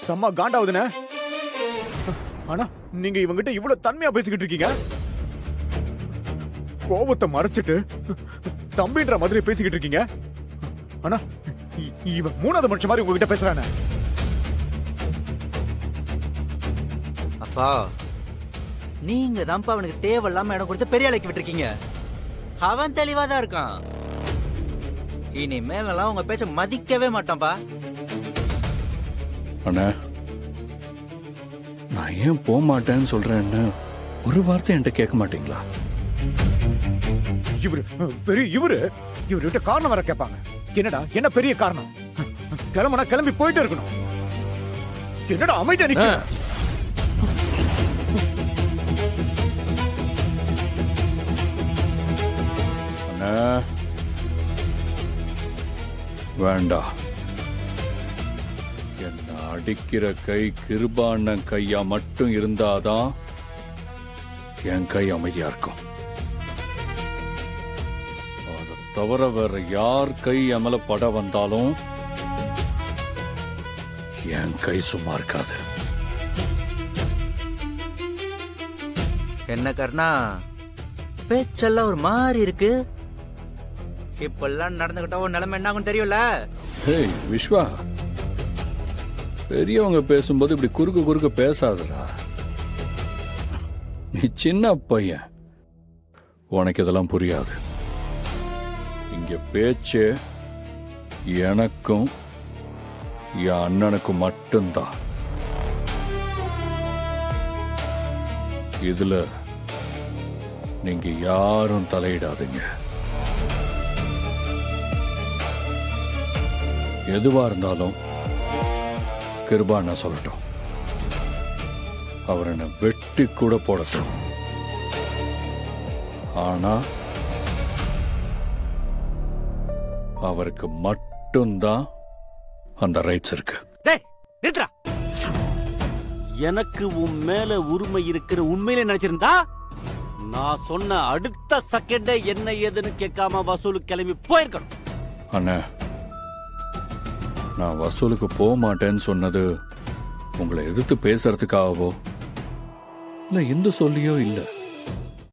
செம்ம காண்டாவுதுண்ணே. ஆனா நீங்க இவங்கிட்ட இவ்வளவு தன்மையா பேசிக்கிட்டு இருக்கீங்க. கோபத்தை மறைச்சிட்டு தம்பின்ற மாதிரி பேசிக்கிட்டு இருக்கீங்க. ஆனா இவன் மூணாவது மனுஷன் மாதிரி உங்ககிட்ட பேசுறானே. அப்பா நீங்க தான்ப்பா அவனுக்கு தேவையில்லாம இடம் கொடுத்து பெரிய ஆளைக்கு விட்டுருக்கீங்க. அவன் தெளிவா தான் இருக்கான். இனிமேலாம் உங்க பேச்ச மதிக்கவே மாட்டான்பா. அண்ணா நான் ஏன் போக மாட்டேன்னு சொல்றேன்னு ஒரு வார்த்தை என்கிட்ட கேட்க மாட்டீங்களா? இவர்கிட்ட காரணம் வர கேட்பாங்க. என்னடா என்ன பெரிய காரணம்? கிளம்புனா கிளம்பி போயிட்டு இருக்கணும். என்னடா அமைதியா நிக்க? அண்ணா வேண்டாம். என்ன அடிக்கிற கை கிருபாண்ணன் கையா மட்டும் இருந்தாதான் என் கை அமைதியா இருக்கும். அதை தவிர வேற யார் கை எமல பட வந்தாலும் என் கை சும்மா இருக்காது. என்ன கர்ணா பேச்செல்லாம் ஒரு மாதிரி இருக்கு. இப்பெல்லாம் நடந்துகிட்டா ஒரு நிலைமை என்ன ஆகும் தெரியும்ல? ஹேய் விஸ்வா, பெரியவங்க பேசும்போது இப்படி குறுக்க பேசாதடா. நீ சின்ன பையன், உனக்கு இதெல்லாம் புரியாது. இங்க பேச்சு எனக்கும் என் அண்ணனுக்கும் மட்டும்தான். இதுல நீங்க யாரும் தலையிடாதீங்க. எதுவா இருந்தாலும் கிருபாண்ணா சொல்லட்டும். அவர் என்ன வெட்டி கூட போடட்டும். ஆனா அவருக்கு மட்டும்தான் அந்த ரைட்ஸ் இருக்கு. எனக்கு உன் மேல உரிமை இருக்கிற உண்மையிலே நினைச்சிருந்தா நான் சொன்ன அடுத்த செகண்டே என்ன ஏதுன்னு கேட்காம வசூலுக்கு கிளம்பி போயிருக்கணும். அண்ணா நான் வசூலுக்கு போக மாட்டேன்னு சொன்னது உங்களை எதிர்த்து பேசுறதுக்காகவோ இல்ல இந்த சொல்லியோ இல்ல.